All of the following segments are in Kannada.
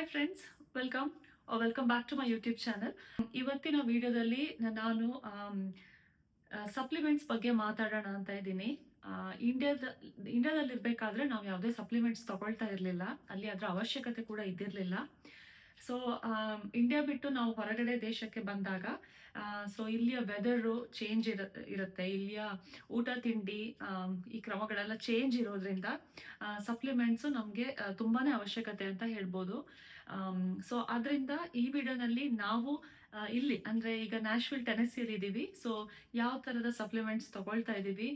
Hi friends, welcome back to my YouTube channel. ಇವತ್ತಿನ ವಿಡಿಯೋದಲ್ಲಿ ನಾನು ಸಪ್ಲಿಮೆಂಟ್ಸ್ ಬಗ್ಗೆ ಮಾತಾಡೋಣ ಅಂತ ಇದ್ದೀನಿ. ಇಂಡಿಯಾದಲ್ಲಿರ್ಬೇಕಾದ್ರೆ ನಾವು ಯಾವುದೇ ಸಪ್ಲಿಮೆಂಟ್ಸ್ ತಗೊಳ್ತಾ ಇರಲಿಲ್ಲ, ಅಲ್ಲಿ ಅದರ ಅವಶ್ಯಕತೆ ಕೂಡ ಇದ್ದಿರಲಿಲ್ಲ. ಸೊ ಇಂಡಿಯಾ ಬಿಟ್ಟು ನಾವು ಹೊರಗಡೆ ದೇಶಕ್ಕೆ ಬಂದಾಗ ಸೊ ಇಲ್ಲಿಯ ವೆದರು ಚೇಂಜ್ ಇರುತ್ತೆ, ಇಲ್ಲಿಯ ಊಟ ತಿಂಡಿ ಈ ಕ್ರಮಗಳೆಲ್ಲ ಚೇಂಜ್ ಇರೋದ್ರಿಂದ ಸಪ್ಲಿಮೆಂಟ್ಸು ನಮಗೆ ತುಂಬಾನೇ ಅವಶ್ಯಕತೆ ಅಂತ ಹೇಳ್ಬೋದು. ಸೊ ಅದರಿಂದ ಈ ವಿಡಿಯೋನಲ್ಲಿ ನಾವು ಇಲ್ಲಿ ಅಂದರೆ ಈಗ ನ್ಯಾಶ್ವಿಲ್ ಟೆನೆಸಿಯಲ್ಲಿ ಇದ್ದೀವಿ. ಸೊ ಯಾವ ಥರದ ಸಪ್ಲಿಮೆಂಟ್ಸ್ ತಗೊಳ್ತಾ ಇದ್ದೀವಿ,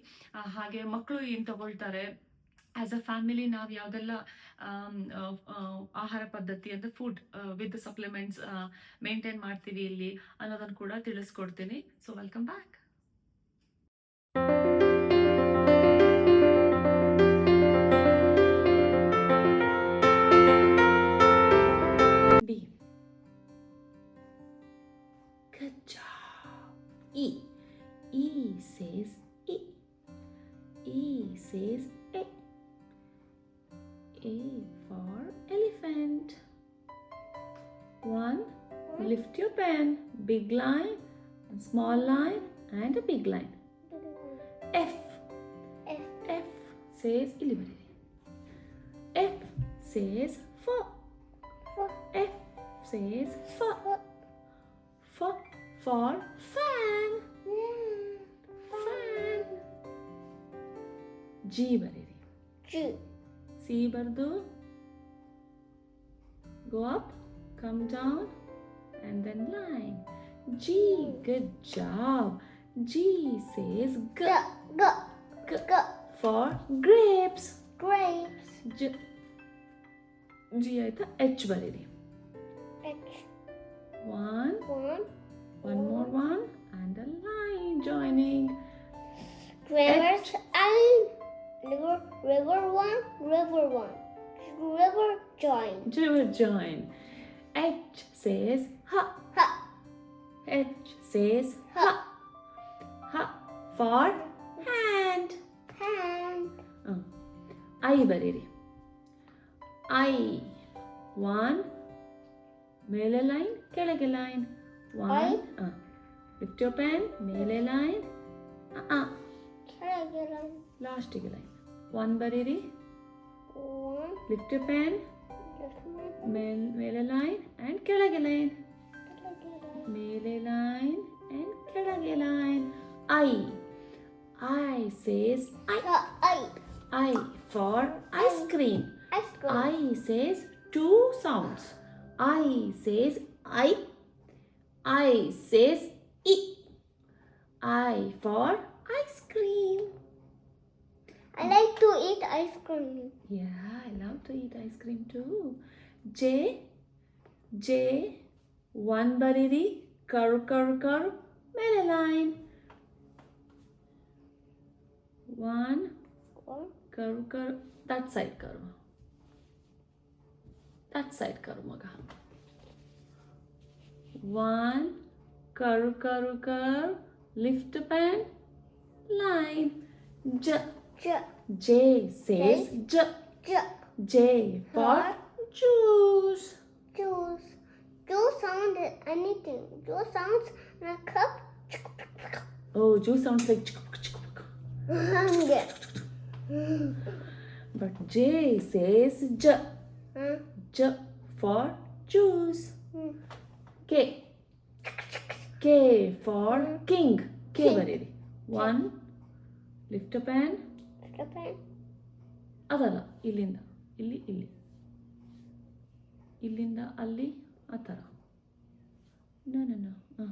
ಹಾಗೆ ಮಕ್ಕಳು ಏನು ತಗೊಳ್ತಾರೆ, ಆಸ್ ಅ ಫ್ಯಾಮಿಲಿ ನಾವು ಯಾವುದೆಲ್ಲ ಆಹಾರ ಪದ್ಧತಿ ಅಂದರೆ ಫುಡ್ ವಿತ್ ಸಪ್ಲಿಮೆಂಟ್ಸ್ ಮೇಂಟೈನ್ ಮಾಡ್ತೀವಿ ಇಲ್ಲಿ ಅನ್ನೋದನ್ನು ಕೂಡ ತಿಳಿಸ್ಕೊಡ್ತೀನಿ. So welcome back. B. Good job. E. E says E. E says A. A for elephant. 1. Lift your pen. Big line, a small line, and a big line. F. F says Ilibari. F says for. F says for. For fan. Fan. G ಬರೀರಿ. G. C ಬರ್ದು go up, come down, and then line. G. Good job. G says G. G for grapes. Grapes. G ಆಯ್ತಾ. H ಬರೀರಿ. H. One more one, and a line joining. Rivers and river one. River join. River join. H says ha. H says ha. Ha for hand. I ಬರೀರಿ. I. 1 ಮೇಲೆ ಲೈನ್, ಕೆಳಗೆ ಲೈನ್. 1 lift your pen, ಮೇಲೆ ಲೈನ್, ಲಾಸ್ಟಿಗೆ ಲೈನ್. 1 ಬರೀರಿ. lift your pen, ಮೇಲೆ ಲೈನ್ and ಕೆಳಗೆ ಲೈನ್, ಮೇಲೆ ಲೈನ್ and ಕೆಳಗೆ line. I says I for ice cream. I says 2 sounds. I says I says E. I for ice cream. I like to eat ice cream. Yeah, I love to eat ice cream too. J 1 ಬರೀರಿ. curve ಮೇಲೆ line. 1 curve that side curve ಮಗ. 1 curve lift pen line. J says J for juice. Juice sound anything. Juice sounds in a cup. Oh, juice sounds like Yeah. but J says J for juice. K for king. K ಬರೀರಿ. 1 lift a pen. ಅದಲ್ಲ, ಇಲ್ಲಿಂದ ಇಲ್ಲಿ, ಇಲ್ಲಿಂದ ಅಲ್ಲಿ, ಆ ಥರ. No.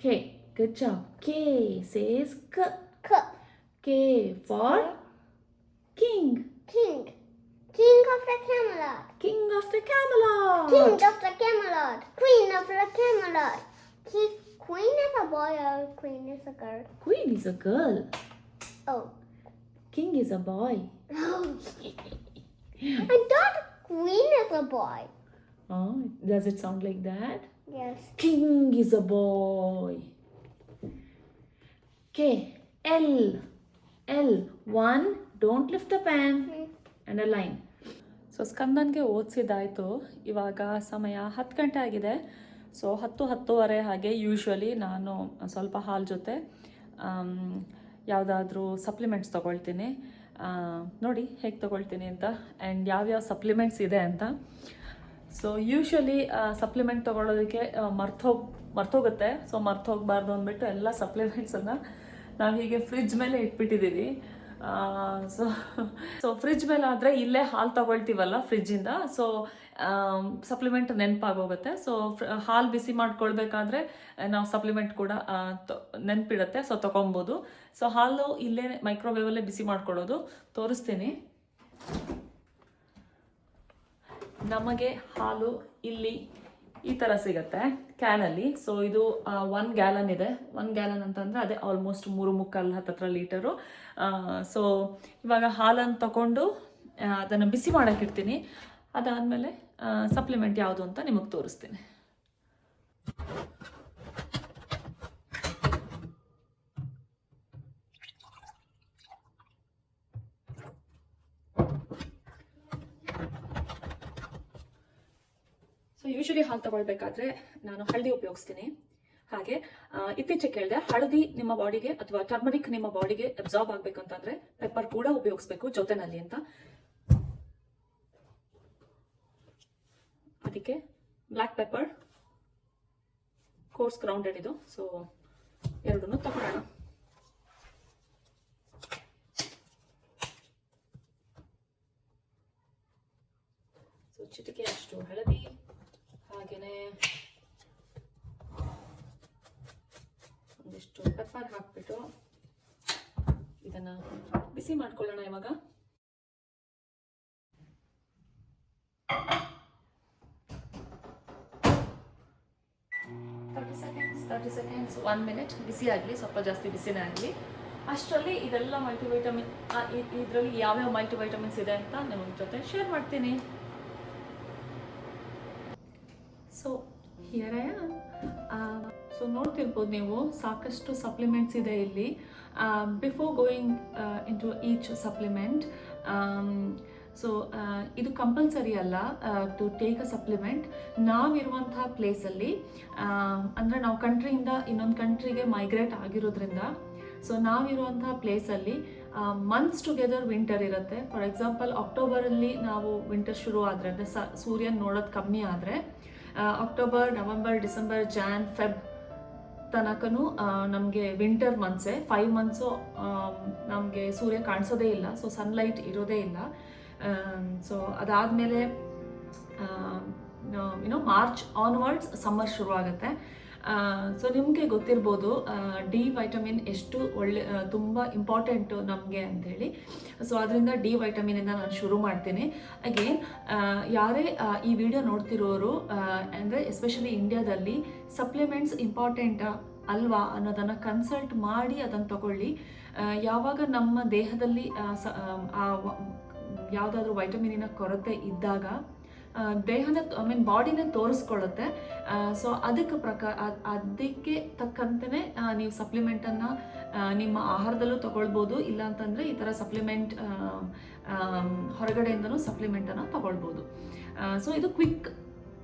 K. Good job. K says K. K for king. King of the Camelot. King of the Camelot. King of the Camelot. Queen of the Camelot. Queen is a boy or queen is a girl? Queen is a girl. Oh. King is a boy. I thought queen is a boy. Oh, does it sound like that? Yes. King is a boy. K. L. 1. Don't lift the pen. And a line. So ಸ್ಕಂದನ್ಗೆ ಓದಿಸಿದ್ದಾಯಿತು. ಇವಾಗ ಸಮಯ 10 ಗಂಟೆ ಆಗಿದೆ. ಸೊ 10-10:30 ಹಾಗೆ ಯೂಶ್ವಲಿ ನಾನು ಸ್ವಲ್ಪ ಹಾಲು ಜೊತೆ ಯಾವುದಾದ್ರೂ ಸಪ್ಲಿಮೆಂಟ್ಸ್ ತೊಗೊಳ್ತೀನಿ. ನೋಡಿ ಹೇಗೆ ತೊಗೊಳ್ತೀನಿ ಅಂತ ಆ್ಯಂಡ್ ಯಾವ್ಯಾವ ಸಪ್ಲಿಮೆಂಟ್ಸ್ ಇದೆ ಅಂತ. ಸೊ ಯೂಶ್ವಲಿ ಸಪ್ಲಿಮೆಂಟ್ ತೊಗೊಳೋದಕ್ಕೆ ಮರ್ತೋಗುತ್ತೆ. ಸೊ ಮರ್ತೋಗಬಾರ್ದು ಅಂದ್ಬಿಟ್ಟು ಎಲ್ಲ ಸಪ್ಲಿಮೆಂಟ್ಸನ್ನು ನಾವು ಹೀಗೆ ಫ್ರಿಡ್ಜ್ ಮೇಲೆ ಇಟ್ಬಿಟ್ಟಿದ್ದೀವಿ. ಸೊ ಫ್ರಿಡ್ಜ್ ಮೇಲೆ ಆದರೆ ಇಲ್ಲೇ ಹಾಲು ತೊಗೊಳ್ತೀವಲ್ಲ ಫ್ರಿಡ್ಜಿಂದ, ಸೊ ಸಪ್ಲಿಮೆಂಟ್ ನೆನಪಾಗೋಗುತ್ತೆ. ಸೊ ಹಾಲು ಬಿಸಿ ಮಾಡ್ಕೊಳ್ಬೇಕಾದ್ರೆ ನಾವು ಸಪ್ಲಿಮೆಂಟ್ ಕೂಡ ನೆನಪಿಡುತ್ತೆ, ಸೊ ತೊಗೊಬೋದು. ಸೊ ಹಾಲು ಇಲ್ಲೇ ಮೈಕ್ರೋವೇವಲ್ಲೇ ಬಿಸಿ ಮಾಡ್ಕೊಳ್ಳೋದು ತೋರಿಸ್ತೀನಿ. ನಮಗೆ ಹಾಲು ಇಲ್ಲಿ ಈ ಥರ ಸಿಗುತ್ತೆ ಕ್ಯಾನಲ್ಲಿ. ಸೊ ಇದು 1 ಗ್ಯಾಲನ್ ಇದೆ. 1 ಗ್ಯಾಲನ್ ಅಂತಂದರೆ ಅದೇ ಆಲ್ಮೋಸ್ಟ್ 3.25 ಹತ್ತತ್ರ ಲೀಟರು. ಸೊ ಇವಾಗ ಹಾಲನ್ನು ತಗೊಂಡು ಅದನ್ನು ಬಿಸಿ ಮಾಡೋಕ್ಕೆ ಇಡ್ತೀನಿ. ಅದಾದಮೇಲೆ ಸಪ್ಲಿಮೆಂಟ್ ಯಾವುದು ಅಂತ ನಿಮಗೆ ತೋರಿಸ್ತೀನಿ. ಸೊ ಯೂಶಲಿ ಹಾಲು ತಗೊಳ್ಬೇಕಾದ್ರೆ ನಾನು ಹಳದಿ ಉಪಯೋಗಿಸ್ತೀನಿ. ಹಾಗೆ ಇತ್ತೀಚೆಗೆ ಕೇಳಿದೆ, ಹಳದಿ ನಿಮ್ಮ ಬಾಡಿಗೆ ಅಥವಾ ಟರ್ಮರಿಕ್ ನಿಮ್ಮ ಬಾಡಿಗೆ ಅಬ್ಸಾರ್ಬ್ ಆಗಬೇಕು ಅಂತಂದ್ರೆ ಪೆಪ್ಪರ್ ಕೂಡ ಉಪಯೋಗಿಸ್ಬೇಕು ಜೊತೆನಲ್ಲಿ ಅಂತ. ಅದಕ್ಕೆ ಬ್ಲ್ಯಾಕ್ ಪೆಪ್ಪರ್ ಕೋರ್ಸ್ ಗ್ರೌಂಡೆಡ್ ಇದು. ಸೊ ಎರಡನ್ನೂ ತಗೊಳ್ಳೋಣ. ಸೊ ಚಿಟಿಕೆ ಅಷ್ಟು ಹಳದಿ, ಹಾಗೆಯೇ ಒಂದಿಷ್ಟು ಪೆಪ್ಪರ್ ಹಾಕ್ಬಿಟ್ಟು ಇದನ್ನು ಬಿಸಿ ಮಾಡ್ಕೊಳ್ಳೋಣ ಇವಾಗ. ತರ್ಟಿ ಸೆಕೆಂಡ್ಸ್ 1 ಮಿನಿಟ್ ಬಿಸಿ ಆಗಲಿ, ಸ್ವಲ್ಪ ಜಾಸ್ತಿ ಬಿಸಿನೇ ಆಗಲಿ. ಅಷ್ಟರಲ್ಲಿ ಇದೆಲ್ಲ ಮಲ್ಟಿವೈಟಮಿನ್, ಇದರಲ್ಲಿ ಯಾವ್ಯಾವ ಮಲ್ಟಿವೈಟಮಿನ್ಸ್ ಇದೆ ಅಂತ ನಿಮ್ಮ ಜೊತೆ ಶೇರ್ ಮಾಡ್ತೀನಿ. So here I am. So ನೋಡ್ತಿರ್ಬೋದು ನೀವು, ಸಾಕಷ್ಟು ಸಪ್ಲಿಮೆಂಟ್ಸ್ ಇದೆ ಇಲ್ಲಿ. Before going into each supplement, so ಇದು ಕಂಪಲ್ಸರಿ ಅಲ್ಲ ಟು ಟೇಕ್ ಅ ಸಪ್ಲಿಮೆಂಟ್. ನಾವಿರುವಂತಹ ಪ್ಲೇಸಲ್ಲಿ, ಅಂದರೆ ನಾವು ಕಂಟ್ರಿಯಿಂದ ಇನ್ನೊಂದು ಕಂಟ್ರಿಗೆ ಮೈಗ್ರೇಟ್ ಆಗಿರೋದ್ರಿಂದ, ಸೊ ನಾವಿರುವಂತಹ ಪ್ಲೇಸಲ್ಲಿ ಮಂತ್ಸ್ ಟುಗೆದರ್ ವಿಂಟರ್ ಇರುತ್ತೆ. ಫಾರ್ ಎಕ್ಸಾಂಪಲ್ ಅಕ್ಟೋಬರಲ್ಲಿ ನಾವು ವಿಂಟರ್ ಶುರು ಆದರೆ, ಅಂದರೆ ಸೂರ್ಯನ ನೋಡೋದು ಕಮ್ಮಿ ಆದರೆ, October, November, December, Jan, Feb ತನಕನೂ ನಮಗೆ ವಿಂಟರ್ ಮಂತ್ಸೇ. 5 ಮಂತ್ಸು ನಮಗೆ ಸೂರ್ಯ ಕಾಣಿಸೋದೇ ಇಲ್ಲ, ಸೊ ಸನ್ಲೈಟ್ ಇರೋದೇ ಇಲ್ಲ. ಸೊ ಅದಾದಮೇಲೆ ಮಾರ್ಚ್ ಆನ್ವರ್ಡ್ಸ್ ಸಮ್ಮರ್ ಶುರು ಆಗುತ್ತೆ. ಸೊ ನಿಮಗೆ ಗೊತ್ತಿರ್ಬೋದು ಡಿ ವೈಟಮಿನ್ ಎಷ್ಟು ತುಂಬ ಇಂಪಾರ್ಟೆಂಟು ನಮಗೆ ಅಂಥೇಳಿ. ಸೊ ಅದರಿಂದ ಡಿ ವೈಟಮಿನಿಂದ ನಾನು ಶುರು ಮಾಡ್ತೀನಿ. ಅಗೇನ್ ಯಾರೇ ಈ ವಿಡಿಯೋ ನೋಡ್ತಿರೋರು, ಅಂದರೆ ಎಸ್ಪೆಷಲಿ ಇಂಡಿಯಾದಲ್ಲಿ ಸಪ್ಲಿಮೆಂಟ್ಸ್ ಇಂಪಾರ್ಟೆಂಟಾ ಅಲ್ವಾ ಅನ್ನೋದನ್ನು ಕನ್ಸಲ್ಟ್ ಮಾಡಿ ಅದನ್ನು ತಗೊಳ್ಳಿ. ಯಾವಾಗ ನಮ್ಮ ದೇಹದಲ್ಲಿ ಯಾವುದಾದ್ರೂ ವೈಟಮಿನಿನ ಕೊರತೆ ಇದ್ದಾಗ ದೇಹನ ಬಾಡಿನೇ ತೋರಿಸ್ಕೊಳ್ಳುತ್ತೆ. ಸೊ ಅದಕ್ಕೆ ತಕ್ಕಂತೆ ನೀವು ಸಪ್ಲಿಮೆಂಟನ್ನು ನಿಮ್ಮ ಆಹಾರದಲ್ಲೂ ತಗೊಳ್ಬೋದು. ಇಲ್ಲ ಅಂತಂದರೆ ಈ ಥರ ಸಪ್ಲಿಮೆಂಟ್ ಹೊರಗಡೆಯಿಂದನೂ ಸಪ್ಲಿಮೆಂಟನ್ನು ತಗೊಳ್ಬೋದು. ಸೊ ಇದು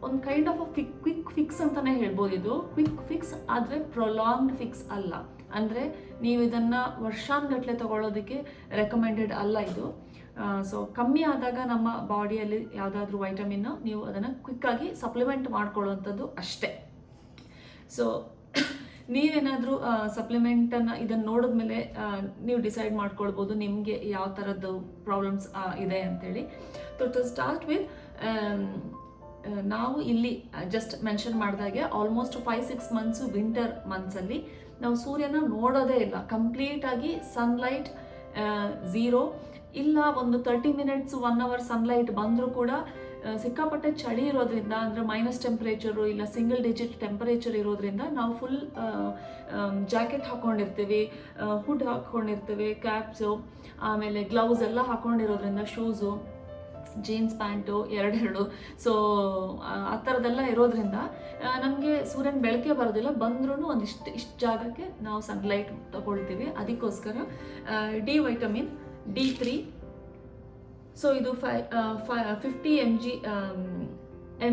ಒಂದು ಕೈಂಡ್ ಆಫ್ ಕ್ವಿಕ್ ಫಿಕ್ಸ್ ಅಂತಲೇ ಹೇಳ್ಬೋದು. ಇದು ಕ್ವಿಕ್ ಫಿಕ್ಸ್ ಆದರೆ ಪ್ರೊಲಾಂಗ್ಡ್ ಫಿಕ್ಸ್ ಅಲ್ಲ. ಅಂದರೆ ನೀವು ಇದನ್ನು ವರ್ಷಾನುಗಟ್ಟಲೆ ತಗೊಳ್ಳೋದಕ್ಕೆ ರೆಕಮೆಂಡೆಡ್ ಅಲ್ಲ ಇದು. ಸೊ ಕಮ್ಮಿ ಆದಾಗ ನಮ್ಮ ಬಾಡಿಯಲ್ಲಿ ಯಾವುದಾದ್ರೂ ವೈಟಮಿನ್ನು ನೀವು ಅದನ್ನು ಕ್ವಿಕ್ಕಾಗಿ ಸಪ್ಲಿಮೆಂಟ್ ಮಾಡ್ಕೊಳ್ಳುವಂಥದ್ದು ಅಷ್ಟೇ. ಸೊ ನೀವೇನಾದರೂ ಸಪ್ಲಿಮೆಂಟನ್ನು ಇದನ್ನು ನೋಡಿದ್ಮೇಲೆ ನೀವು ಡಿಸೈಡ್ ಮಾಡ್ಕೊಳ್ಬೋದು ನಿಮಗೆ ಯಾವ ಥರದ್ದು ಪ್ರಾಬ್ಲಮ್ಸ್ ಇದೆ ಅಂಥೇಳಿ. ಟು ಸ್ಟಾರ್ಟ್ ವಿತ್, ನಾವು ಇಲ್ಲಿ ಜಸ್ಟ್ ಮೆನ್ಷನ್ ಮಾಡಿದಾಗೆ ಆಲ್ಮೋಸ್ಟ್ 5-6 ಮಂತ್ಸು ವಿಂಟರ್ ಮಂತ್ಸಲ್ಲಿ ನಾವು ಸೂರ್ಯನ ನೋಡೋದೇ ಇಲ್ಲ. ಕಂಪ್ಲೀಟಾಗಿ ಸನ್ಲೈಟ್ ಝೀರೋ ಇಲ್ಲ. ಒಂದು 30 ಮಿನಿಟ್ಸ್ 1 ಅವರ್ ಸನ್ಲೈಟ್ ಬಂದರೂ ಕೂಡ ಸಿಕ್ಕಾಪಟ್ಟೆ ಚಳಿ ಇರೋದ್ರಿಂದ, ಅಂದರೆ ಮೈನಸ್ ಟೆಂಪ್ರೇಚರು ಇಲ್ಲ ಸಿಂಗಲ್ ಡಿಜಿಟ್ ಟೆಂಪರೇಚರ್ ಇರೋದ್ರಿಂದ ನಾವು ಫುಲ್ ಜಾಕೆಟ್ ಹಾಕ್ಕೊಂಡಿರ್ತೀವಿ, ಹುಡ್ ಹಾಕ್ಕೊಂಡಿರ್ತೀವಿ, ಕ್ಯಾಪ್ಸು, ಆಮೇಲೆ ಗ್ಲೌಸ್ ಎಲ್ಲ ಹಾಕ್ಕೊಂಡಿರೋದ್ರಿಂದ, ಶೂಸು ಜೀನ್ಸ್ ಪ್ಯಾಂಟು ಎರಡೆರಡು. ಸೊ ಆ ಥರದ್ದೆಲ್ಲ ಇರೋದ್ರಿಂದ ನಮಗೆ ಸೂರ್ಯನ ಬೆಳಕೆ ಬರೋದಿಲ್ಲ, ಬಂದ್ರೂ ಇಷ್ಟು ಜಾಗಕ್ಕೆ ನಾವು ಸನ್ಲೈಟ್ ತಗೊಳ್ತೀವಿ. ಅದಕ್ಕೋಸ್ಕರ ಡಿ ವೈಟಮಿನ್ D3. ಸೊ ಇದು 50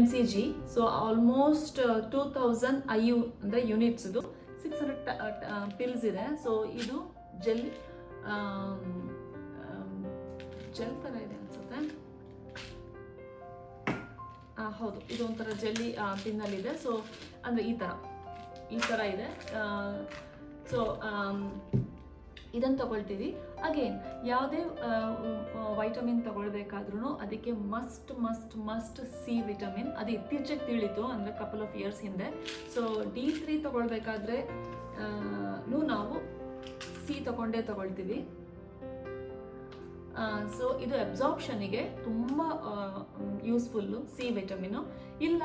mg ಸೊ ಆಲ್ಮೋಸ್ಟ್ 2000 IU ಅಂದರೆ ಯೂನಿಟ್ಸ್. ಇದು 600 ಪಿಲ್ಸ್ ಇದೆ. ಸೊ ಇದು ಜೆಲ್ ಥರ ಇದೆ ಅನ್ಸುತ್ತೆ. ಹೌದು, ಇದು ಒಂಥರ ಜೆಲ್ಲಿ ಪಿನ್ನಲ್ಲಿದೆ. ಸೊ ಅಂದರೆ ಈ ಥರ ಇದೆ. ಸೊ ಇದನ್ನು ತಗೊಳ್ತೀವಿ. ಅಗೇನ್ ಯಾವುದೇ ವೈಟಮಿನ್ ತಗೊಳ್ಬೇಕಾದ್ರೂ ಅದಕ್ಕೆ ಮಸ್ಟ್ ಸಿ ವಿಟಮಿನ್. ಅದು ಇತ್ತೀಚೆಗೆ ತಿಳಿತು, ಅಂದರೆ ಕಪಲ್ ಆಫ್ ಇಯರ್ಸ್ ಹಿಂದೆ. ಸೊ D3 ತಗೊಳ್ಬೇಕಾದ್ರೆ ನಾವು ಸಿ ತಗೊಳ್ತೀವಿ. ಸೊ ಇದು ಅಬ್ಸಾರ್ಪ್ಷನಿಗೆ ತುಂಬ ಯೂಸ್ಫುಲ್ಲು ಸಿ ವಿಟಮಿನು. ಇಲ್ಲ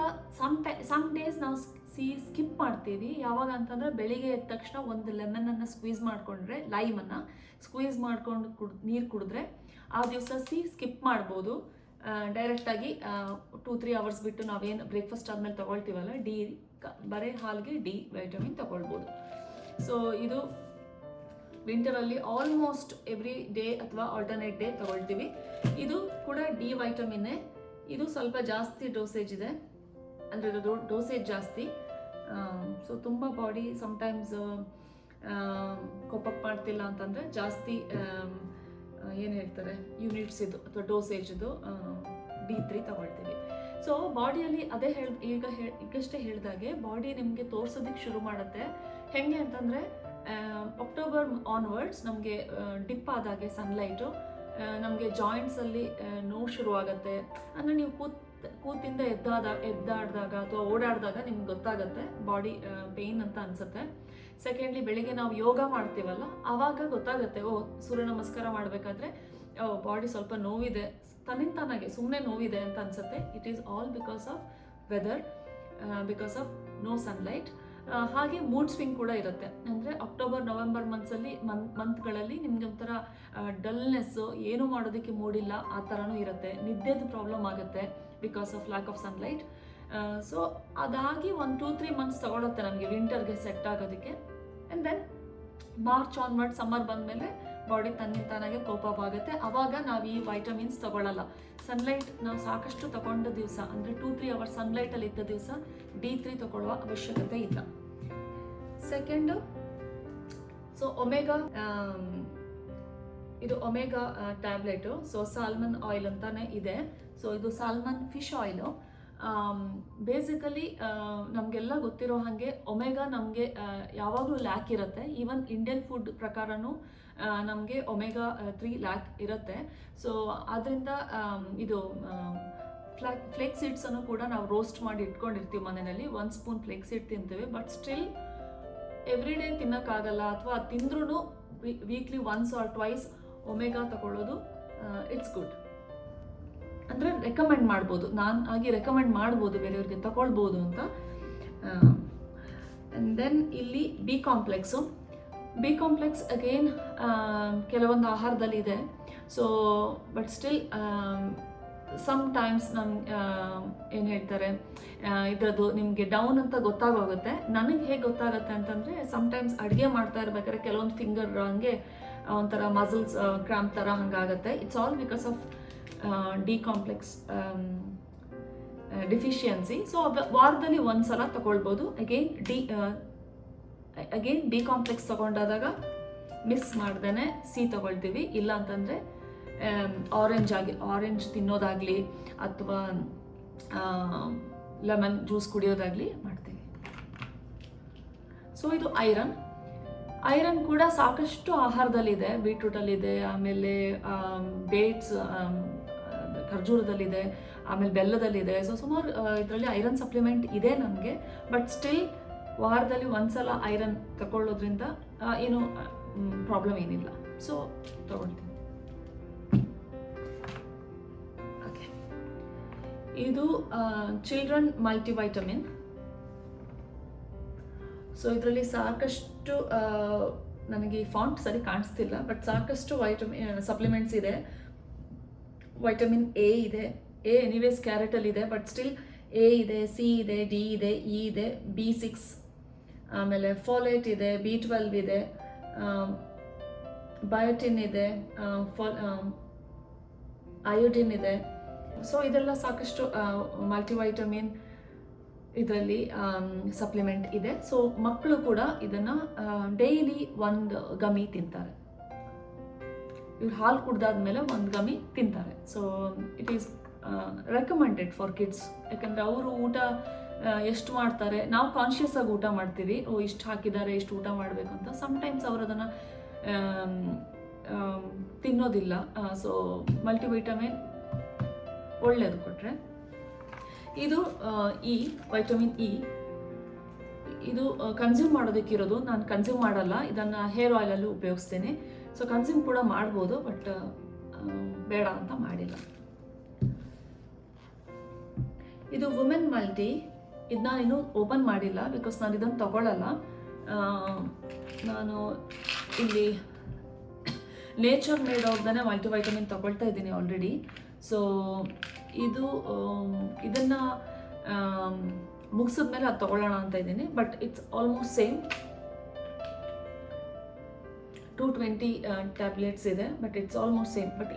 ಸಮ್ ಡೇಸ್ ನಾವು ಸಿ ಸ್ಕಿಪ್ ಮಾಡ್ತೀವಿ. ಯಾವಾಗ ಅಂತಂದರೆ ಬೆಳಿಗ್ಗೆ ಎದ್ದ ತಕ್ಷಣ ಒಂದು ಲೆಮನನ್ನು ಸ್ಕ್ವೀಸ್ ಮಾಡಿಕೊಂಡ್ರೆ, ಲೈಮನ್ನು ಸ್ಕ್ವೀಸ್ ಮಾಡ್ಕೊಂಡು ನೀರು ಕುಡಿದ್ರೆ ಆ ದಿವಸ ಸಿ ಸ್ಕಿಪ್ ಮಾಡ್ಬೋದು. ಡೈರೆಕ್ಟಾಗಿ 2-3 ಅವರ್ಸ್ ಬಿಟ್ಟು ನಾವೇನು ಬ್ರೇಕ್ಫಾಸ್ಟ್ ಆದಮೇಲೆ ತೊಗೊಳ್ತೀವಲ್ಲ ಬರೀ ಹಾಲಿಗೆ ಡಿ ವೈಟಮಿನ್ ತೊಗೊಳ್ಬೋದು. ಸೊ ಇದು ವಿಂಟರಲ್ಲಿ ಆಲ್ಮೋಸ್ಟ್ ಎವ್ರಿ ಡೇ ಅಥವಾ ಆಲ್ಟರ್ನೇಟ್ ಡೇ ತಗೊಳ್ತೀವಿ. ಇದು ಕೂಡ ಡಿ ವೈಟಮಿನ್ನೇ. ಇದು ಸ್ವಲ್ಪ ಜಾಸ್ತಿ ಡೋಸೇಜ್ ಇದೆ, ಅಂದರೆ ಡೋಸೇಜ್ ಜಾಸ್ತಿ. ಸೊ ತುಂಬ ಬಾಡಿ ಸಮ್ಟೈಮ್ಸ್ ಕೋಪಪ್ ಮಾಡ್ತಿಲ್ಲ ಅಂತಂದರೆ ಜಾಸ್ತಿ ಏನು ಹೇಳ್ತಾರೆ ಯೂನಿಟ್ಸ್ ಇದು ಅಥವಾ ಡೋಸೇಜ್ ಇದು D3 ತಗೊಳ್ತೀವಿ. ಸೊ ಬಾಡಿಯಲ್ಲಿ ಅದೇ ಈಗಷ್ಟೇ ಹೇಳಿದಾಗೆ ಬಾಡಿ ನಿಮಗೆ ತೋರ್ಸೋದಕ್ಕೆ ಶುರು ಮಾಡುತ್ತೆ. ಹೆಂಗೆ ಅಂತಂದರೆ ಅಕ್ಟೋಬರ್ ಆನ್ವರ್ಡ್ಸ್ ನಮಗೆ ಡಿಪ್ ಆದಾಗೆ ಸನ್ಲೈಟು ನಮಗೆ ಜಾಯಿಂಟ್ಸಲ್ಲಿ ನೋವು ಶುರುವಾಗುತ್ತೆ. ಅಂದರೆ ನೀವು ಕೂತಿಂದ ಎದ್ದಾಡಿದಾಗ ಅಥವಾ ಓಡಾಡಿದಾಗ ನಿಮ್ಗೆ ಗೊತ್ತಾಗುತ್ತೆ ಬಾಡಿ ಪೇಯ್ನ್ ಅಂತ ಅನಿಸುತ್ತೆ. ಸೆಕೆಂಡ್ಲಿ ಬೆಳಿಗ್ಗೆ ನಾವು ಯೋಗ ಮಾಡ್ತೀವಲ್ಲ ಆವಾಗ ಗೊತ್ತಾಗುತ್ತೆ, ಸೂರ್ಯ ನಮಸ್ಕಾರ ಮಾಡಬೇಕಾದ್ರೆ ಬಾಡಿ ಸ್ವಲ್ಪ ನೋವಿದೆ, ತನ್ನಿಂತಾನಾಗೆ ಸುಮ್ಮನೆ ನೋವಿದೆ ಅಂತ ಅನಿಸುತ್ತೆ. It is all because of weather, because of no sunlight. ಹಾಗೆ ಮೂಡ್ ಸ್ವಿಂಗ್ ಕೂಡ ಇರುತ್ತೆ. ಅಂದರೆ ಅಕ್ಟೋಬರ್ ನವೆಂಬರ್ ಮಂತ್ಗಳಲ್ಲಿ ನಿಮ್ಗೆ ಒಂಥರ ಡಲ್ನೆಸ್ಸು, ಏನು ಮಾಡೋದಕ್ಕೆ ಮೂಡಿಲ್ಲ ಆ ಥರನೂ ಇರುತ್ತೆ. ನಿದ್ದೆದು ಪ್ರಾಬ್ಲಮ್ ಆಗುತ್ತೆ because of lack of sunlight. So ಅದಾಗಿ 1-2-3 ಮಂತ್ಸ್ ತಗೊಳುತ್ತೆ ನಮಗೆ ವಿಂಟರ್ಗೆ ಸೆಟ್ ಆಗೋದಕ್ಕೆ. And then March onward summer ಬಂದಮೇಲೆ ಬಾಡಿ ತನ್ನಿಂತಾನಾಗೆ ಕೋಪಪ್ ಆಗುತ್ತೆ. ಆವಾಗ ನಾವು ಈ ವೈಟಮಿನ್ಸ್ ತಗೊಳ್ಳಲ್ಲ. ಸನ್ಲೈಟ್ ನಾವು ಸಾಕಷ್ಟು ತಗೊಂಡ ದಿವಸ, ಅಂದರೆ 2-3 ಅವರ್ಸ್ ಸನ್ಲೈಟಲ್ಲಿ ಇದ್ದ ದಿವಸ D3 ತಗೊಳ್ಳುವ ಅವಶ್ಯಕತೆ ಇಲ್ಲ. ಸೆಕೆಂಡು, ಸೊ ಇದು omega tablet. So salmon oil ಅಂತಾನೆ ಇದೆ. ಸೊ ಇದು ಸಾಲ್ಮನ್ ಫಿಶ್ ಆಯಿಲು. ಬೇಸಿಕಲಿ ನಮಗೆಲ್ಲ ಗೊತ್ತಿರೋ ಹಾಗೆ ಒಮೆಗಾ ನಮಗೆ ಯಾವಾಗಲೂ ಲ್ಯಾಕ್ ಇರುತ್ತೆ. ಈವನ್ ಇಂಡಿಯನ್ ಫುಡ್ ಪ್ರಕಾರನೂ ನಮಗೆ ಒಮೆಗಾ 3 ಲ್ಯಾಕ್ ಇರುತ್ತೆ. ಸೊ ಆದ್ದರಿಂದ ಇದು ಫ್ಲೇಕ್ ಸೀಡ್ಸನ್ನು ಕೂಡ ನಾವು ರೋಸ್ಟ್ ಮಾಡಿ ಇಟ್ಕೊಂಡಿರ್ತೀವಿ ಮನೆಯಲ್ಲಿ. 1 ಸ್ಪೂನ್ ಫ್ಲೇಕ್ ಸೀಡ್ ತಿಂತೀವಿ. ಬಟ್ ಸ್ಟಿಲ್ ಎವ್ರಿ ಡೇ ತಿನ್ನೋಕ್ಕಾಗಲ್ಲ, ಅಥವಾ ತಿಂದ್ರೂ ವೀಕ್ಲಿ 1 or 2 ಒಮೆಗಾ ತಗೊಳ್ಳೋದು ಇಟ್ಸ್ ಗುಡ್. ಅಂದರೆ ರೆಕಮೆಂಡ್ ಮಾಡ್ಬೋದು, ನಾನು ಆಗಿ ರೆಕಮೆಂಡ್ ಮಾಡ್ಬೋದು ಬೇರೆಯವ್ರಿಗೆ ತಗೊಳ್ಬೋದು ಅಂತ. ಆ್ಯಂಡ್ ದೆನ್ ಇಲ್ಲಿ ಬಿ ಕಾಂಪ್ಲೆಕ್ಸ್ ಅಗೇನ್ ಕೆಲವೊಂದು ಆಹಾರದಲ್ಲಿದೆ. So but still sometimes ಏನು ಹೇಳ್ತಾರೆ ಇದರದ್ದು ನಿಮಗೆ ಡೌನ್ ಅಂತ ಗೊತ್ತಾಗೋಗುತ್ತೆ. ನನಗೆ ಹೇಗೆ ಗೊತ್ತಾಗುತ್ತೆ ಅಂತಂದರೆ ಸಮ್ಟೈಮ್ಸ್ ಅಡುಗೆ ಮಾಡ್ತಾ ಇರ್ಬೇಕಾದ್ರೆ ಕೆಲವೊಂದು ಫಿಂಗರ್ ಹಂಗೆ ಒಂಥರ ಮಸಲ್ಸ್ ಕ್ರಾಂಪ್ ಥರ ಹಂಗಾಗುತ್ತೆ. It's all because of D complex deficiency. So ವಾರದಲ್ಲಿ 1 ಸಲ ತಗೊಳ್ಬೋದು. ಅಗೇನ್ ಡಿ ಕಾಂಪ್ಲೆಕ್ಸ್ ತಗೊಂಡಾದಾಗ ಮಿಸ್ ಮಾಡ್ದೇ ಸಿ ತಗೊಳ್ತೀವಿ. ಇಲ್ಲ ಅಂತಂದರೆ ಆರೆಂಜ್ ತಿನ್ನೋದಾಗಲಿ ಅಥವಾ ಲೆಮನ್ ಜ್ಯೂಸ್ ಕುಡಿಯೋದಾಗಲಿ ಮಾಡ್ತೀವಿ. ಸೊ ಇದು ಐರನ್ ಕೂಡ ಸಾಕಷ್ಟು ಆಹಾರದಲ್ಲಿದೆ. ಬೀಟ್ರೂಟಲ್ಲಿದೆ, ಆಮೇಲೆ ಡೇಟ್ಸ್ ಖರ್ಜೂರದಲ್ಲಿದೆ, ಆಮೇಲೆ ಬೆಲ್ಲದಲ್ಲಿದೆ. ಸೊ ಸುಮಾರು ಇದರಲ್ಲಿ ಐರನ್ ಸಪ್ಲಿಮೆಂಟ್ ಇದೆ ನಮಗೆ. ಬಟ್ ಸ್ಟಿಲ್ ವಾರದಲ್ಲಿ 1 ಸಲ ಐರನ್ ತಗೊಳ್ಳೋದ್ರಿಂದ ಏನು ಪ್ರಾಬ್ಲಮ್ ಏನಿಲ್ಲ. ಸೊ ತಗೊಳ್ತೀನಿ. ಓಕೆ, ಇದು ಚಿಲ್ಡ್ರನ್ ಮಲ್ಟಿವೈಟಮಿನ್. ಸೊ ಇದರಲ್ಲಿ ಸಾಕಷ್ಟು ನನಗೆ ಫಾಂಟ್ ಸರಿ ಕಾಣಿಸ್ತಿಲ್ಲ, ಬಟ್ ಸಾಕಷ್ಟು ಸಪ್ಲಿಮೆಂಟ್ಸ್ ಇದೆ. ವೈಟಮಿನ್ ಎ ಇದೆ. ಎ ಎನಿವೇಸ್ ಕ್ಯಾರೆಟಲ್ಲಿ ಇದೆ, ಬಟ್ ಸ್ಟಿಲ್ ಎ ಇದೆ, ಸಿ ಇದೆ, ಡಿ ಇದೆ, ಇ ಇದೆ, B6, ಆಮೇಲೆ ಫೋಲೇಟ್ ಇದೆ, B12 ಇದೆ, ಬಯೋಟಿನ್ ಇದೆ, ಅಯೋಡಿನ್ ಇದೆ. ಸೊ ಇದೆಲ್ಲ ಸಾಕಷ್ಟು ಮಲ್ಟಿವೈಟಮಿನ್ ಇದರಲ್ಲಿ ಸಪ್ಲಿಮೆಂಟ್ ಇದೆ. ಸೊ ಮಕ್ಕಳು ಕೂಡ ಇದನ್ನು ಡೈಲಿ ಒಂದು ಗಮಿ ತಿಂತಾರೆ. ಇವ್ರು ಹಾಲು ಕುಡ್ದಾದ್ಮೇಲೆ ಒಂದು ಗಮಿ ತಿಂತಾರೆ. So it is recommended for kids. ಯಾಕಂದರೆ ಅವರು ಊಟ ಎಷ್ಟು ಮಾಡ್ತಾರೆ, ನಾವು ಕಾನ್ಷಿಯಸ್ ಆಗಿ ಊಟ ಮಾಡ್ತೀವಿ, ಇಷ್ಟು ಹಾಕಿದ್ದಾರೆ, ಇಷ್ಟು ಊಟ ಮಾಡಬೇಕು ಅಂತ. ಸಮ್ಟೈಮ್ಸ್ ಅವರು ಅದನ್ನು ತಿನ್ನೋದಿಲ್ಲ. ಸೊ ಮಲ್ಟಿವೈಟಮಿನ್ ಒಳ್ಳೆಯದು ಕೊಟ್ಟರೆ. ಇದು ವೈಟಮಿನ್ ಇ, ಇದು ಕನ್ಸ್ಯೂಮ್ ಮಾಡೋದಕ್ಕಿರೋದು. ನಾನು ಕನ್ಸ್ಯೂಮ್ ಮಾಡಲ್ಲ, ಇದನ್ನು ಹೇರ್ ಆಯಿಲಲ್ಲಿ ಉಪಯೋಗಿಸ್ತೇನೆ. ಸೊ ಕನ್ಸ್ಯೂಮ್ ಕೂಡ ಮಾಡ್ಬೋದು, ಬಟ್ ಬೇಡ ಅಂತ ಮಾಡಿಲ್ಲ. ಇದು ವುಮೆನ್ ಮಲ್ಟಿ. ಇದು ನಾನಿನ್ನೂ ಓಪನ್ ಮಾಡಿಲ್ಲ, ಬಿಕಾಸ್ ನಾನು ಇದನ್ನು ತಗೊಳ್ಳಲ್ಲ. ನಾನು ಇಲ್ಲಿ ನೇಚರ್ ಮೇಡ್ ಅವ್ರದೇ ಮಲ್ಟಿವೈಟಮಿನ್ ತಗೊಳ್ತಾ ಇದ್ದೀನಿ ಆಲ್ರೆಡಿ. ಸೊ ಇದನ್ನು ಮುಗಿಸಿದ್ಮೇಲೆ ಅದು ತಗೊಳ್ಳೋಣ ಅಂತ ಇದ್ದೀನಿ. But it's almost same. 220 tablets ಇದೆ, but it's almost same. But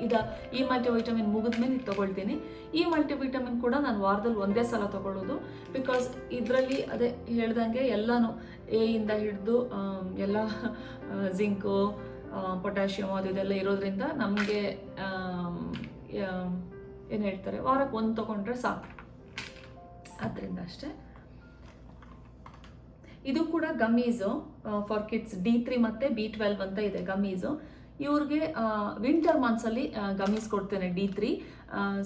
ಈ ಮಲ್ಟಿವೈಟಮಿನ್ ಮುಗಿದ್ಮೇಲೆ ಇದು ತೊಗೊಳ್ತೀನಿ. ಈ ಮಲ್ಟಿವೈಟಮಿನ್ ಕೂಡ ನಾನು ವಾರದಲ್ಲಿ ಒಂದೇ ಸಲ ತೊಗೊಳ್ಳೋದು, ಬಿಕಾಸ್ ಇದರಲ್ಲಿ ಅದೇ ಹೇಳ್ದಂಗೆ ಎಲ್ಲನೂ ಎ ಇಂದ ಹಿಡಿದು ಎಲ್ಲ ಜಿಂಕು, ಪೊಟ್ಯಾಷಿಯಮ್ ಅದು ಇದೆಲ್ಲ ಇರೋದ್ರಿಂದ ನಮಗೆ ಏನು ಹೇಳ್ತಾರೆ, ವಾರಕ್ಕೆ ಒಂದು ತೊಗೊಂಡ್ರೆ ಸಾಕು. ಆದ್ದರಿಂದ ಅಷ್ಟೇ. ಇದು ಕೂಡ ಗಮ್ಮೀಸು ಫಾರ್ ಕಿಡ್ಸ್. D3 ಮತ್ತು B12 ಅಂತ ಇದೆ ಗಮ್ಮೀಸು. ಇವ್ರಿಗೆ ವಿಂಟರ್ ಮಂತ್ಸಲ್ಲಿ ಗಮ್ಮೀಸ್ ಕೊಡ್ತೇನೆ D3.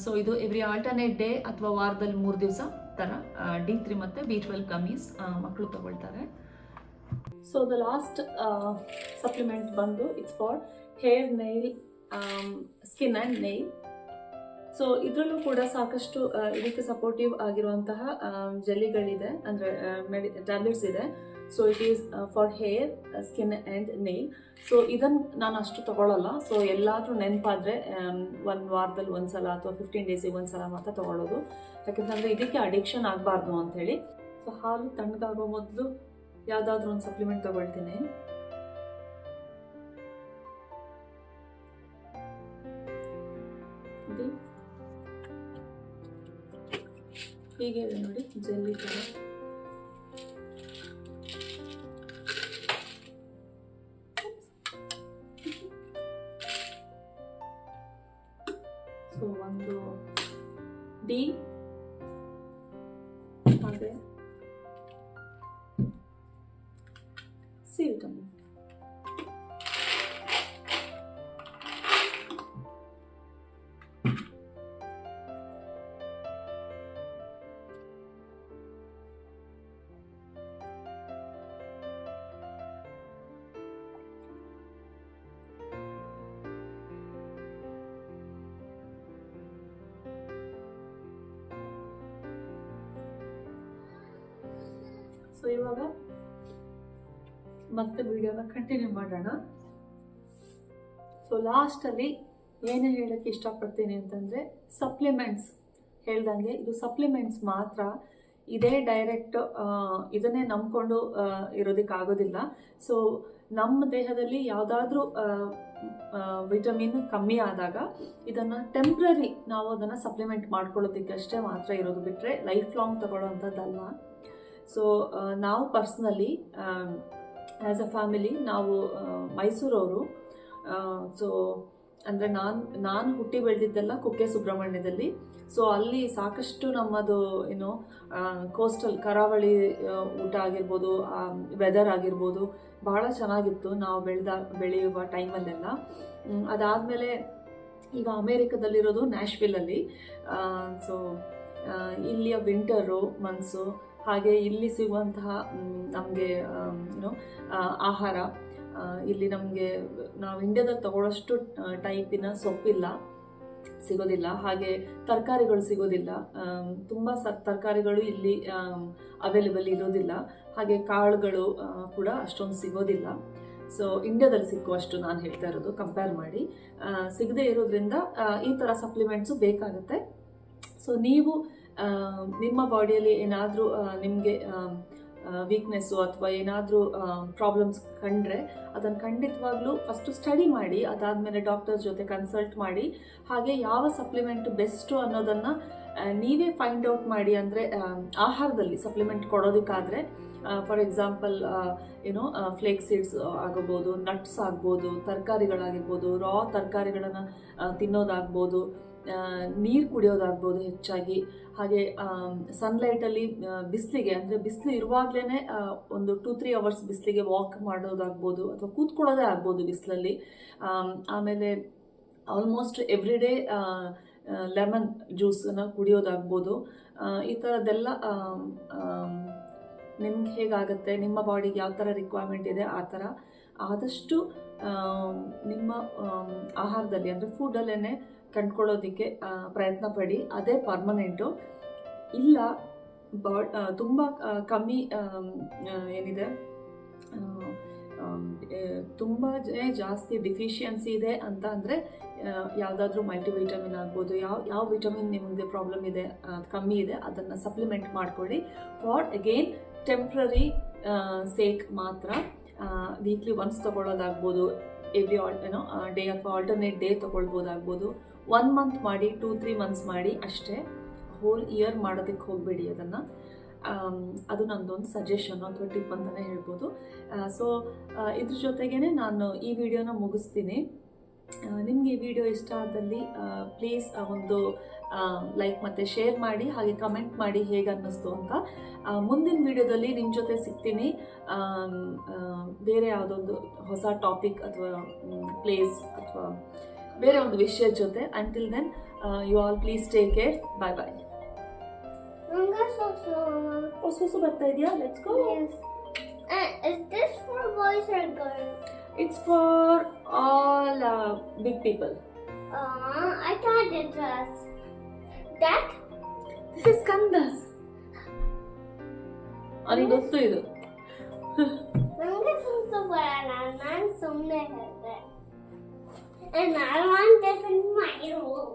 ಸೊ ಇದು ಎವ್ರಿ ಆಲ್ಟರ್ನೇಟ್ ಡೇ ಅಥವಾ ವಾರದಲ್ಲಿ 3 ದಿವಸ ಥರ D3 ಮತ್ತು B12 ಗಮ್ಮೀಸ್ ಮಕ್ಕಳು ತಗೊಳ್ತಾರೆ. ಸೊ ದ ಲಾಸ್ಟ್ ಸಪ್ಲಿಮೆಂಟ್ ಬಂದು it's for hair, Nile, skin and Nile. So ಇದರಲ್ಲೂ ಕೂಡ ಸಾಕಷ್ಟು ಇದಕ್ಕೆ ಸಪೋರ್ಟಿವ್ ಆಗಿರುವಂತಹ ಜೆಲ್ಲಿಗಳಿದೆ, ಅಂದರೆ ಟ್ಯಾಬ್ಲೆಟ್ಸ್ ಇದೆ. So it is for hair, skin and Nile. So ಇದನ್ನು ನಾನು ಅಷ್ಟು ತಗೊಳ್ಳಲ್ಲ. ಸೊ ಎಲ್ಲಾದರೂ ನೆನಪಾದರೆ ಒಂದು ವಾರದಲ್ಲಿ ಒಂದು ಸಲ ಅಥವಾ 15 ಡೇಸಿಗೆ ಒಂದು ಸಲ ಮಾತ್ರ ತಗೊಳ್ಳೋದು. ಯಾಕೆಂತಂದರೆ ಇದಕ್ಕೆ ಅಡಿಕ್ಷನ್ ಆಗಬಾರ್ದು ಅಂಥೇಳಿ. ಸೊ ಹಾಲು ತಣ್ಣಗಾಗೋ ಮೊದಲು ಯಾವುದಾದ್ರೂ ಒಂದು ಸಪ್ಲಿಮೆಂಟ್ ತಗೊಳ್ತೀನಿ. ಹೀಗೆ ಇದೆ ನೋಡಿ, ಜೆಲ್ಲಿ ಥರ. ಸೊ ಒಂದು ಡಿ, ಹಾಗೆ ಸಿ ವಿಟಮಿನ್. ಸೊ ಇವಾಗ ಮತ್ತೆ ವಿಡಿಯೋನ ಕಂಟಿನ್ಯೂ ಮಾಡೋಣ. ಸೊ ಲಾಸ್ಟಲ್ಲಿ ಏನೇ ಹೇಳಕ್ಕೆ ಇಷ್ಟಪಡ್ತೀನಿ ಅಂತಂದರೆ, ಸಪ್ಲಿಮೆಂಟ್ಸ್ ಹೇಳ್ದಂಗೆ ಇದು ಸಪ್ಲಿಮೆಂಟ್ಸ್ ಮಾತ್ರ. ಇದೇ ಡೈರೆಕ್ಟ್ ಇದನ್ನೇ ನಂಬ್ಕೊಂಡು ಇರೋದಕ್ಕಾಗೋದಿಲ್ಲ. ಸೊ ನಮ್ಮ ದೇಹದಲ್ಲಿ ಯಾವುದಾದ್ರೂ ವಿಟಮಿನ್ ಕಮ್ಮಿ ಆದಾಗ ಇದನ್ನು ಟೆಂಪ್ರರಿ ನಾವು ಅದನ್ನು ಸಪ್ಲಿಮೆಂಟ್ ಮಾಡ್ಕೊಳ್ಳೋದಕ್ಕಷ್ಟೇ ಮಾತ್ರ ಇರೋದು, ಬಿಟ್ಟರೆ ಲೈಫ್ ಲಾಂಗ್ ತಗೊಳ್ಳೋವಂಥದ್ದಲ್ಲ. ಸೊ ನಾವು ಪರ್ಸ್ನಲಿ ಆ್ಯಸ್ ಅ ಫ್ಯಾಮಿಲಿ ನಾವು ಮೈಸೂರವರು. ಸೊ ಅಂದರೆ ನಾನು ಹುಟ್ಟಿ ಬೆಳೆದಿದ್ದೆಲ್ಲ ಕುಕ್ಕೆ ಸುಬ್ರಹ್ಮಣ್ಯದಲ್ಲಿ. ಸೊ ಅಲ್ಲಿ ಸಾಕಷ್ಟು ನಮ್ಮದು ಏನು ಕೋಸ್ಟಲ್ ಕರಾವಳಿ ಊಟ ಆಗಿರ್ಬೋದು, ವೆದರ್ ಆಗಿರ್ಬೋದು, ಬಹಳ ಚೆನ್ನಾಗಿತ್ತು ನಾವು ಬೆಳೆಯುವ ಟೈಮಲ್ಲೆಲ್ಲ. ಅದಾದಮೇಲೆ ಈಗ ಅಮೇರಿಕದಲ್ಲಿರೋದು ನ್ಯಾಶ್ವಿಲ್ಲಲ್ಲಿ. ಸೊ ಇಲ್ಲಿಯ ವಿಂಟರು ಮಂತ್ಸು, ಹಾಗೆ ಇಲ್ಲಿ ಸಿಗುವಂತಹ ನಮಗೆ ಏನೋ ಆಹಾರ, ಇಲ್ಲಿ ನಮಗೆ ನಾವು ಇಂಡಿಯಾದಲ್ಲಿ ತಗೊಳ್ಳೋಷ್ಟು ಟೈಪಿನ ಸೊಪ್ಪಿಲ್ಲ, ಸಿಗೋದಿಲ್ಲ. ಹಾಗೆ ತರಕಾರಿಗಳು ಸಿಗೋದಿಲ್ಲ, ತುಂಬ ತರಕಾರಿಗಳು ಇಲ್ಲಿ ಅವೈಲೇಬಲ್ ಇರೋದಿಲ್ಲ. ಹಾಗೆ ಕಾಳುಗಳು ಕೂಡ ಅಷ್ಟೊಂದು ಸಿಗೋದಿಲ್ಲ. ಸೊ ಇಂಡಿಯಾದಲ್ಲಿ ಸಿಕ್ಕುವಷ್ಟು ನಾನು ಹೇಳ್ತಾ ಇರೋದು ಕಂಪೇರ್ ಮಾಡಿ ಸಿಗದೆ ಇರೋದ್ರಿಂದ ಈ ಥರ ಸಪ್ಲಿಮೆಂಟ್ಸು ಬೇಕಾಗುತ್ತೆ. ಸೊ ನೀವು ನಿಮ್ಮ ಬಾಡಿಯಲ್ಲಿ ಏನಾದರೂ ನಿಮಗೆ ವೀಕ್ನೆಸ್ಸು ಅಥವಾ ಏನಾದರೂ ಪ್ರಾಬ್ಲಮ್ಸ್ ಕಂಡ್ರೆ ಅದನ್ನು ಖಂಡಿತವಾಗ್ಲೂ ಫಸ್ಟು ಸ್ಟಡಿ ಮಾಡಿ, ಅದಾದಮೇಲೆ ಡಾಕ್ಟರ್ ಜೊತೆ ಕನ್ಸಲ್ಟ್ ಮಾಡಿ, ಹಾಗೆ ಯಾವ ಸಪ್ಲಿಮೆಂಟ್ ಬೆಸ್ಟು ಅನ್ನೋದನ್ನು ನೀವೇ ಫೈಂಡ್ ಔಟ್ ಮಾಡಿ. ಅಂದರೆ ಆಹಾರದಲ್ಲಿ ಸಪ್ಲಿಮೆಂಟ್ ಕೊಡೋದಕ್ಕಾದರೆ ಫಾರ್ ಎಕ್ಸಾಂಪಲ್ ಏನೋ ಫ್ಲೇಕ್ ಸೀಡ್ಸ್ ಆಗಬಹುದು, ನಟ್ಸ್ ಆಗ್ಬೋದು, ತರಕಾರಿಗಳಾಗಿರ್ಬೋದು, ರಾ ತರಕಾರಿಗಳನ್ನು ತಿನ್ನೋದಾಗ್ಬೋದು, ನೀರು ಕುಡಿಯೋದಾಗ್ಬೋದು ಹೆಚ್ಚಾಗಿ, ಹಾಗೆ ಸನ್ಲೈಟಲ್ಲಿ ಬಿಸಿಲಿಗೆ ಅಂದರೆ ಬಿಸಿಲು ಇರುವಾಗಲೇ ಒಂದು 2-3 ಅವರ್ಸ್ ಬಿಸಿಲಿಗೆ ವಾಕ್ ಮಾಡೋದಾಗ್ಬೋದು ಅಥವಾ ಕೂತ್ಕೊಳ್ಳೋದೇ ಆಗ್ಬೋದು ಬಿಸಿಲಲ್ಲಿ. ಆಮೇಲೆ ಆಲ್ಮೋಸ್ಟ್ ಎವ್ರಿ ಡೇ ಲೆಮನ್ ಜ್ಯೂಸನ್ನು ಕುಡಿಯೋದಾಗ್ಬೋದು. ಈ ಥರದ್ದೆಲ್ಲ ನಿಮ್ಗೆ ಹೇಗಾಗುತ್ತೆ, ನಿಮ್ಮ ಬಾಡಿಗೆ ಯಾವ ಥರ ರಿಕ್ವೈರ್ಮೆಂಟ್ ಇದೆ ಆ ಥರ ಆದಷ್ಟು ನಿಮ್ಮ ಆಹಾರದಲ್ಲಿ ಅಂದರೆ ಫುಡ್ಡಲ್ಲೇ ಕಂಡ್ಕೊಳ್ಳೋದಕ್ಕೆ ಪ್ರಯತ್ನ ಪಡಿ. ಅದೇ ಪರ್ಮನೆಂಟು. ಇಲ್ಲ ತುಂಬ ಕಮ್ಮಿ ಏನಿದೆ ತುಂಬ ಜಾಸ್ತಿ ಡಿಫಿಷಿಯನ್ಸಿ ಇದೆ ಅಂತ ಅಂದರೆ ಯಾವುದಾದ್ರೂ ಮಲ್ಟಿವಿಟಮಿನ್ ಆಗ್ಬೋದು, ಯಾವ ವಿಟಮಿನ್ ನಿಮಗೆ ಪ್ರಾಬ್ಲಮ್ ಇದೆ ಕಮ್ಮಿ ಇದೆ ಅದನ್ನು ಸಪ್ಲಿಮೆಂಟ್ ಮಾಡ್ಕೊಳ್ಳಿ. ಫಾರ್ ಅಗೇನ್ ಟೆಂಪ್ರರಿ ಸೇಕ್ ಮಾತ್ರ ವೀಕ್ಲಿ ಒನ್ಸ್ ತೊಗೊಳ್ಳೋದಾಗ್ಬೋದು, ಎವ್ರಿ ಡೇ ಅಥವಾ ಆಲ್ಟರ್ನೇಟ್ ಡೇ ತೊಗೊಳ್ಬೋದಾಗ್ಬೋದು. 1 ಮಂತ್ ಮಾಡಿ, 2-3 ಮಂತ್ಸ್ ಮಾಡಿ ಅಷ್ಟೇ. ಹೋಲ್ ಇಯರ್ ಮಾಡೋದಕ್ಕೆ ಹೋಗಬೇಡಿ ಅದನ್ನು. ಅದು ನನ್ನದೊಂದು ಸಜೆಷನ್ನು ಅಥವಾ ಟಿಪ್ ಅಂತಲೇ ಹೇಳ್ಬೋದು. ಸೊ ಇದ್ರ ಜೊತೆಗೇ ನಾನು ಈ ವಿಡಿಯೋನ ಮುಗಿಸ್ತೀನಿ. ನಿಮಗೆ ಈ ವಿಡಿಯೋ ಇಷ್ಟ ಆದಲ್ಲಿ ಪ್ಲೀಸ್ ಒಂದು ಲೈಕ್ ಮತ್ತು ಶೇರ್ ಮಾಡಿ, ಹಾಗೆ ಕಮೆಂಟ್ ಮಾಡಿ ಹೇಗೆ ಅನ್ನಿಸ್ತು ಅಂತ. ಮುಂದಿನ ವಿಡಿಯೋದಲ್ಲಿ ನಿಮ್ಮ ಜೊತೆ ಸಿಗ್ತೀನಿ ಬೇರೆ ಯಾವುದೊಂದು ಹೊಸ ಟಾಪಿಕ್ ಅಥವಾ ಪ್ಲೇಸ್ ಅಥವಾ ಬೇರೆ ಒಂದು ವಿಷಯದ ಜೊತೆ. Until then you all please take care. Bye bye. ಹೊಸ ಬರ್ತಾ ಇದೆಯಾ? Let's go. Is this for boys or girls? It's for all big people. I thought it was that. This is Kandas. ಅವನಿಗೆ ಗೊತ್ತು ಇದು. ನನಗೆ ಸ್ವಲ್ಪ ಬರಲ್ಲ, ನಾನು ಸುಮ್ಮನೆ ಹೇಳಿದೆ. And I want this in my room.